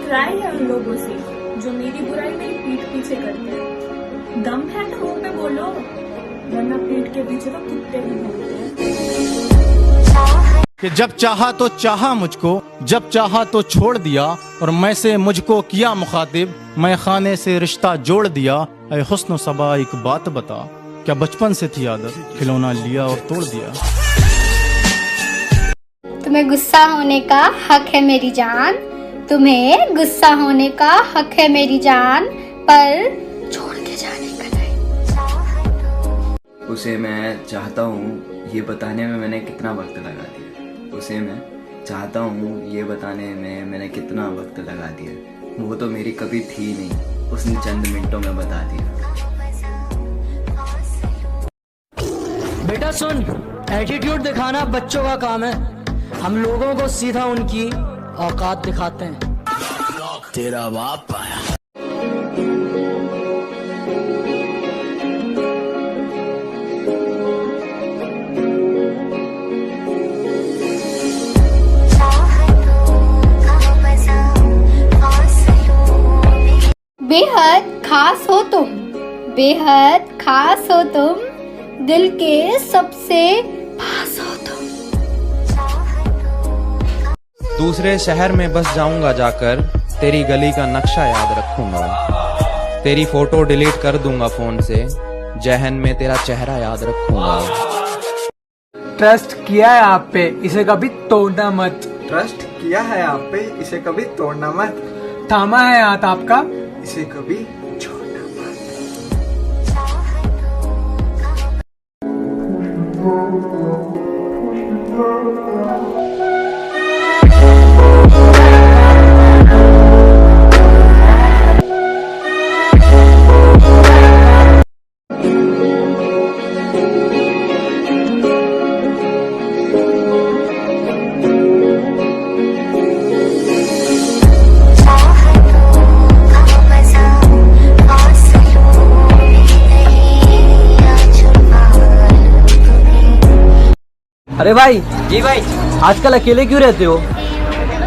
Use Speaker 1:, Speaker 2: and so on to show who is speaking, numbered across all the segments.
Speaker 1: टकराए हैं उन लोगों से जो मेरी बुराई मेरी पीठ पीछे करते हैं। दम है तो मुंह पे बोलो, वरना पीठ के पीछे तो कुत्ते भी बोलते हैं।
Speaker 2: कि जब चाहा तो चाहा मुझको, जब चाहा तो छोड़ दिया, और मैं से मुझको किया मुखातिब, मैं खाने से रिश्ता जोड़ दिया। ऐ हुस्न सबा एक बात बता, क्या बचपन से थी आदत, खिलौना लिया और तोड़ दिया।
Speaker 3: तुम्हें गुस्सा होने का हक है मेरी जान, तुम्हें गुस्सा होने का हक है मेरी जान, पर छोड़ के जाने का नहीं।
Speaker 4: उसे मैं चाहता हूँ ये बताने में मैंने कितना वक्त लगा दिया, उसे मैं चाहता हूँ ये बताने में मैंने कितना वक्त लगा दिया। वो तो मेरी कभी थी नहीं, उसने चंद मिनटों में बता दिया।
Speaker 5: बेटा सुन, एटीट्यूड दिखाना बच्चों का काम है, हम लोगों को सीधा उनकी औकात दिखाते हैं। तेरा बाप आया।
Speaker 3: बेहद खास हो तुम, बेहद खास हो तुम, दिल के सबसे पास हो तुम।
Speaker 6: दूसरे शहर में बस जाऊंगा जाकर, तेरी गली का नक्शा याद रखूंगा, तेरी फोटो डिलीट कर दूंगा फोन से, जहन में तेरा चेहरा याद रखूंगा।
Speaker 7: ट्रस्ट किया है आप पे, इसे कभी तोड़ना मत।
Speaker 8: ट्रस्ट किया है आप पे, इसे कभी तोड़ना मत।
Speaker 7: थामा है हाथ आपका,
Speaker 8: इसे कभी छोड़ना मत।
Speaker 5: अरे भाई।
Speaker 9: जी भाई।
Speaker 5: आजकल अकेले क्यों रहते हो?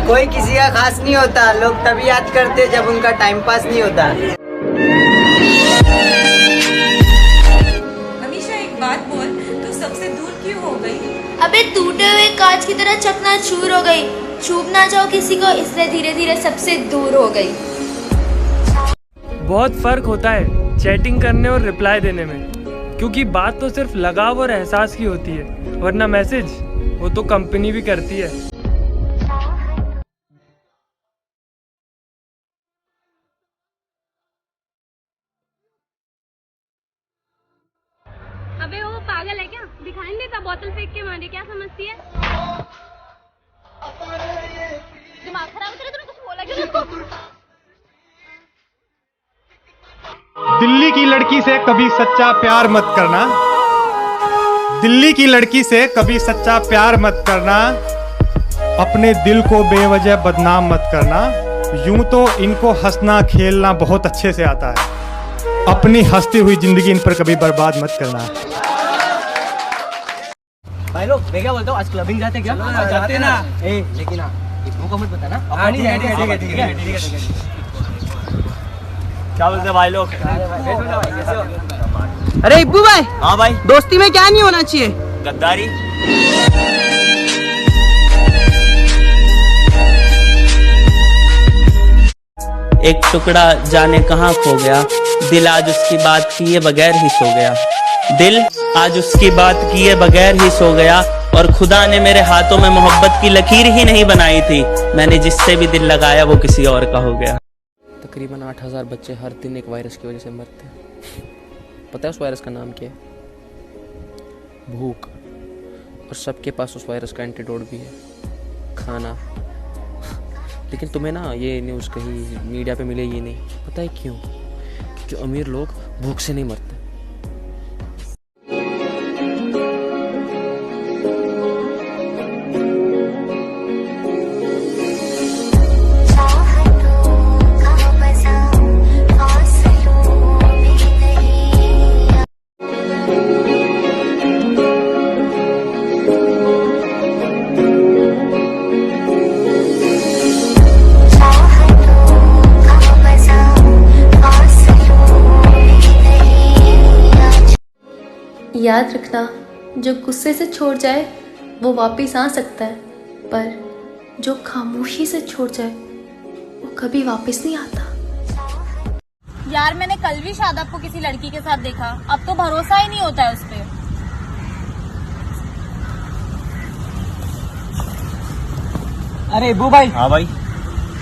Speaker 9: कोई किसी का खास नहीं होता, लोग तभी याद करते जब उनका टाइम पास नहीं होता।
Speaker 10: अमीशा एक बात बोल, तू सबसे दूर क्यों हो गई?
Speaker 11: अबे टूटे हुए कांच की तरह चकनाचूर हो गई, छू ना जाओ किसी को, इसलिए धीरे धीरे सबसे दूर हो गई।
Speaker 12: बहुत फर्क होता है चैटिंग करने और रिप्लाई देने में, क्योंकि बात तो सिर्फ लगाव और एहसास की होती है, वरना मैसेज वो तो कंपनी भी करती है।
Speaker 13: अबे वो पागल है क्या? दिखाई नहीं देता बोतल फेंक के मारे, क्या समझती है? दिमाग खराब करे, तूने कुछ बोला क्यों उसको?
Speaker 2: दिल्ली की लड़की से कभी सच्चा प्यार मत करना, दिल्ली की लड़की से कभी सच्चा प्यार मत करना, अपने दिल को बेवजह बदनाम मत करना। यूं तो इनको हंसना खेलना बहुत अच्छे से आता है, अपनी हंसती हुई जिंदगी इन पर कभी बर्बाद मत करना।
Speaker 5: भाई लोग मैं क्या बोलता हूँ, आज क्लबिंग जाते क्या?
Speaker 9: जाते ना।
Speaker 5: लेकिन इनको को मत बताना।
Speaker 9: ठीक है।
Speaker 5: क्या बोलते हैं भाई लोग?
Speaker 9: अरे इब्बू भाई।
Speaker 5: हाँ भाई।
Speaker 9: दोस्ती में क्या नहीं होना चाहिए?
Speaker 5: गद्दारी।
Speaker 14: एक टुकड़ा जाने कहाँ खो गया, दिल आज उसकी बात किए बगैर ही सो गया, दिल आज उसकी बात किए बगैर ही सो गया, और खुदा ने मेरे हाथों में मोहब्बत की लकीर ही नहीं बनाई थी, मैंने जिससे भी दिल लगाया वो किसी और का हो गया।
Speaker 6: तकरीबन 8000 बच्चे हर दिन एक वायरस की वजह से मरते हैं। पता है उस वायरस का नाम क्या है? भूख। और सबके पास उस वायरस का एंटीडोट भी है, खाना। लेकिन तुम्हें ना ये न्यूज़ कहीं मीडिया पे मिले ये नहीं, पता है क्यों? क्योंकि अमीर लोग भूख से नहीं मरते।
Speaker 15: याद रखना, जो गुस्से से छोड़ जाए वो वापस आ सकता है, पर जो खामोशी से छोड़ जाए वो कभी वापस नहीं आता।
Speaker 16: यार मैंने कल भी शादाब को किसी लड़की के साथ देखा, अब तो भरोसा ही नहीं होता है उस पर।
Speaker 7: अरे अबू भाई।
Speaker 5: हाँ भाई।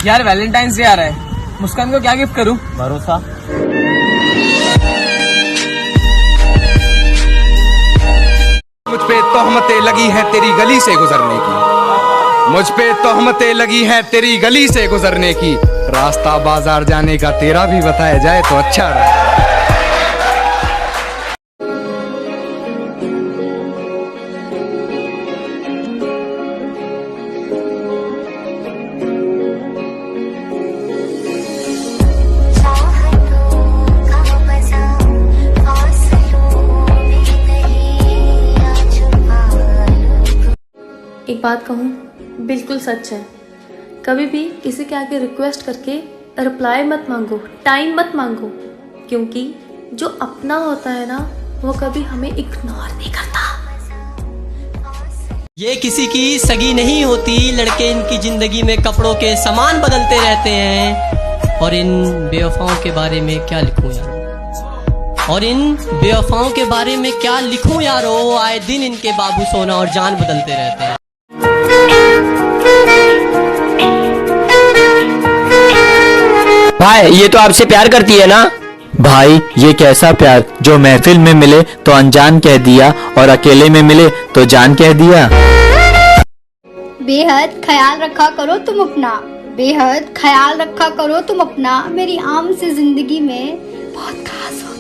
Speaker 7: यार वैलेंटाइंस डे आ रहा है, मुस्कान को क्या गिफ्ट करूं?
Speaker 5: भरोसा।
Speaker 17: मुझ पे तोहमतें लगी हैं तेरी गली से गुजरने की, मुझ पे तोहमतें लगी हैं तेरी गली से गुजरने की, रास्ता बाजार जाने का तेरा भी बताया जाए तो अच्छा रहा।
Speaker 15: एक बात कहूँ, बिल्कुल सच है। कभी भी किसी के आगे रिक्वेस्ट करके रिप्लाई मत मांगो, टाइम मत मांगो, क्योंकि जो अपना होता है ना वो कभी हमें इग्नोर नहीं करता।
Speaker 5: ये किसी की सगी नहीं होती, लड़के इनकी जिंदगी में कपड़ों के सामान बदलते रहते हैं। और इन बेवफाओं के बारे में क्या लिखूं यारो, और इन बेवफाओं के बारे में क्या लिखूं यारो, आए दिन इनके बाबू सोना और जान बदलते रहते हैं।
Speaker 18: भाई ये तो आपसे प्यार करती है ना? भाई ये कैसा प्यार, जो महफिल में मिले तो अनजान कह दिया और अकेले में मिले तो जान कह दिया।
Speaker 3: बेहद ख्याल रखा करो तुम अपना, बेहद ख्याल रखा करो तुम अपना, मेरी आम से जिंदगी में बहुत खास हो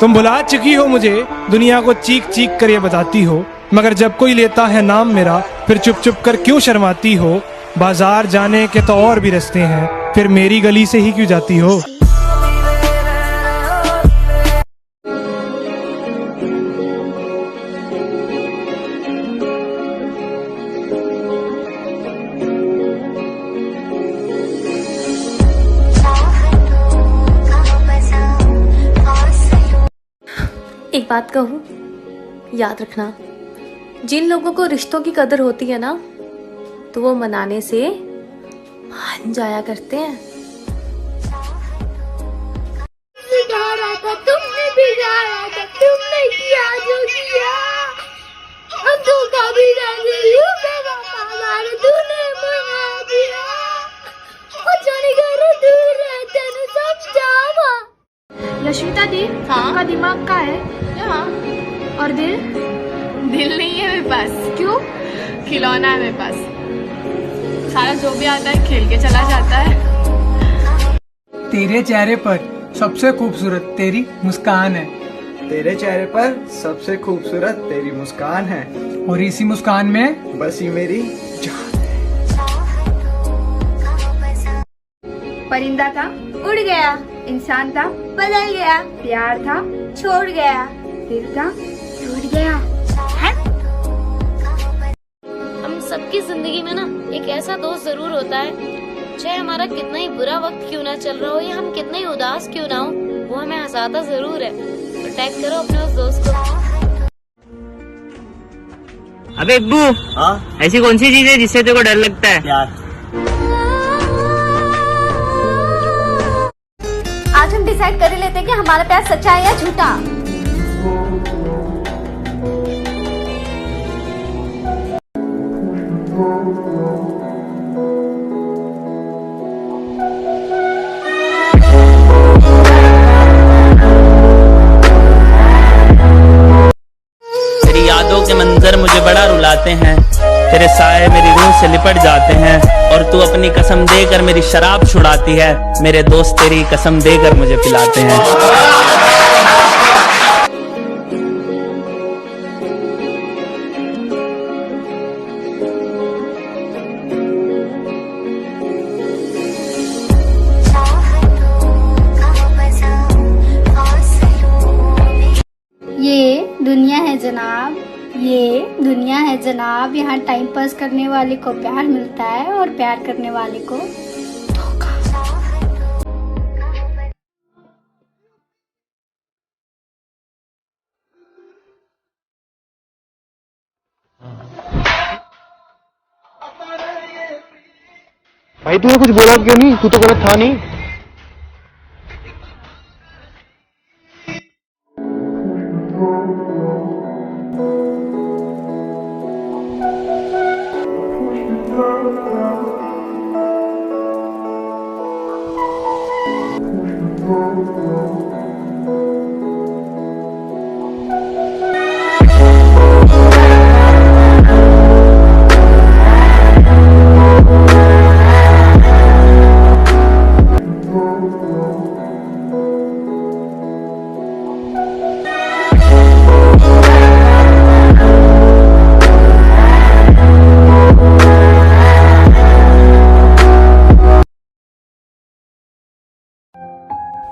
Speaker 2: तुम भुला चुकी हो मुझे, दुनिया को चीख चीख कर ये बताती हो, मगर जब कोई लेता है नाम मेरा फिर चुप चुप कर क्यों शर्माती हो। बाजार जाने के तो और भी रास्ते हैं, फिर मेरी गली से ही क्यों जाती हो।
Speaker 15: एक बात कहूँ, याद रखना, जिन लोगों को रिश्तों की कदर होती है ना तो वो मनाने से मान जाया करते हैं।
Speaker 11: सिखाया था तुमने, बिगाड़ा था तुमने, किया जो किया, अब तो कभी नहीं बेवफादार तूने मना दिया, और जाने घर दूर रहते न समझावा।
Speaker 13: यशविता दी, आपका दिमाग का है
Speaker 16: यहाँ,
Speaker 13: और दिल?
Speaker 16: दिल नहीं है मेरे पास।
Speaker 13: क्यों?
Speaker 16: खिलौना है मेरे पास, सारा जो भी आता है खेल के चला जाता है।
Speaker 7: तेरे चेहरे पर सबसे खूबसूरत तेरी मुस्कान है,
Speaker 8: तेरे चेहरे पर सबसे खूबसूरत तेरी मुस्कान है,
Speaker 7: और इसी मुस्कान में
Speaker 8: बसी मेरी जान है।
Speaker 13: परिंदा था, उड़ गया, इंसान था, बदल गया, प्यार था, छोड़ गया, दिल था, टूट गया।
Speaker 11: हम सबकी जिंदगी में ना एक ऐसा दोस्त जरूर होता है, चाहे हमारा कितना ही बुरा वक्त क्यों ना चल रहा हो या हम कितने ही उदास क्यों ना हो, वो हमें हंसाता जरूर है। तो टैग करो अपने उस दोस्त को।
Speaker 14: अबे अब्बू, ऐसी कौन सी चीज है जिससे तेरे को डर लगता है? यार
Speaker 3: आज हम डिसाइड कर ही लेते हैं कि हमारा प्यार सच्चा है या झूठा।
Speaker 14: तेरी यादों के मंजर मुझे बड़ा रुलाते हैं, तेरे साए मेरी रूह से लिपट जाते हैं, और तू अपनी कसम देकर मेरी शराब छुड़ाती है, मेरे दोस्त तेरी कसम देकर मुझे पिलाते हैं।
Speaker 3: ये दुनिया है जनाब, ये दुनिया है जनाब, यहाँ टाइम पास करने वाले को प्यार मिलता है और प्यार करने वाले को
Speaker 2: भाई तूने कुछ बोला क्यों नहीं? तू तो गलत था नहीं।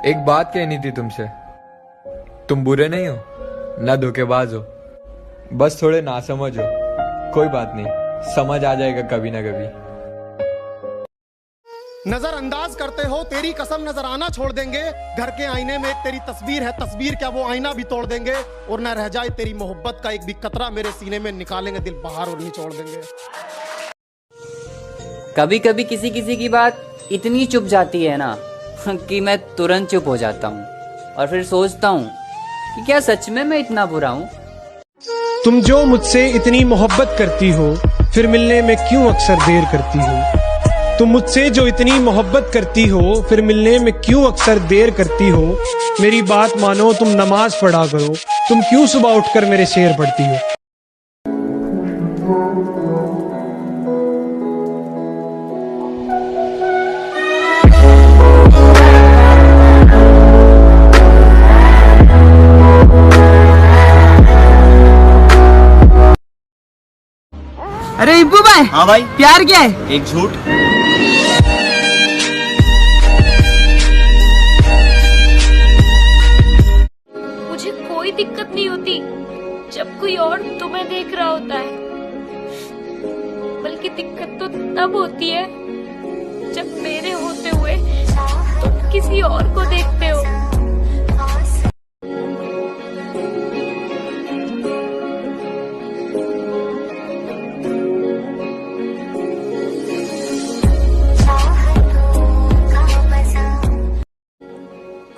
Speaker 8: एक बात कहनी थी तुमसे। तुम बुरे नहीं हो, ना धोखेबाज हो, बस थोड़े नासमझ हो। कोई बात नहीं, समझ आ जाएगा कभी ना कभी।
Speaker 19: नजरअंदाज करते हो, तेरी कसम नजर आना छोड़ देंगे। घर के आईने में एक तेरी तस्वीर है, तस्वीर क्या वो आईना भी तोड़ देंगे। और न रह जाए तेरी मोहब्बत का एक भी कतरा मेरे सीने में, निकालेंगे दिल बाहर और निचोड़ देंगे।
Speaker 20: कभी कभी किसी किसी की बात इतनी चुप जाती है ना कि मैं तुरंत चुप हो जाता हूँ और फिर सोचता हूँ कि क्या सच में मैं इतना बुरा हूँ।
Speaker 2: तुम जो मुझसे इतनी मोहब्बत करती हो, फिर मिलने में क्यों अक्सर देर करती हो? तुम मुझसे जो इतनी मोहब्बत करती हो, फिर मिलने में क्यों अक्सर देर करती हो? मेरी बात मानो, तुम नमाज पढ़ा करो। तुम क्यों सुबह उठकर मेरे शेर पढ़ती हो?
Speaker 9: अरे इब्बू भाई।
Speaker 14: हाँ भाई।
Speaker 9: प्यार क्या है?
Speaker 14: एक झूठ।
Speaker 11: मुझे कोई दिक्कत नहीं होती जब कोई और तुम्हें देख रहा होता है, बल्कि दिक्कत तो तब होती है जब मेरे होते हुए तुम किसी और को देखते हो।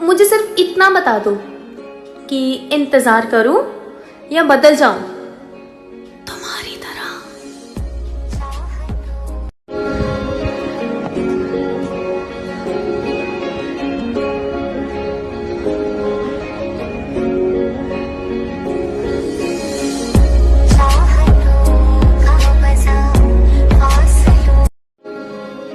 Speaker 15: मुझे सिर्फ इतना बता दो कि इंतजार करूं या बदल जाऊं तुम्हारी तरह।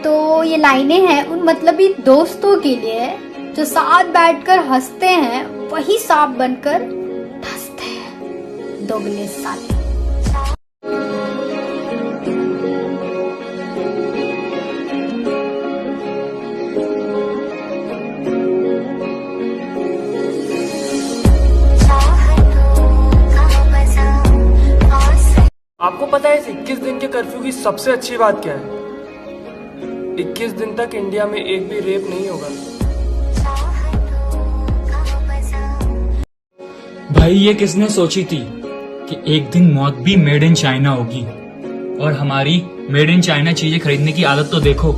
Speaker 3: तो ये लाइनें हैं उन मतलबी दोस्तों के लिए जो साथ बैठकर हंसते हैं, वही सांप बनकर धंसते हैं। दोगले साले।
Speaker 12: आपको पता है इस 21 दिन के कर्फ्यू की सबसे अच्छी बात क्या है? 21 दिन तक इंडिया में एक भी रेप नहीं होगा।
Speaker 21: भाई ये किसने सोची थी कि एक दिन मौत भी मेड इन चाइना होगी। और हमारी मेड इन चाइना चीजें खरीदने की आदत तो देखो।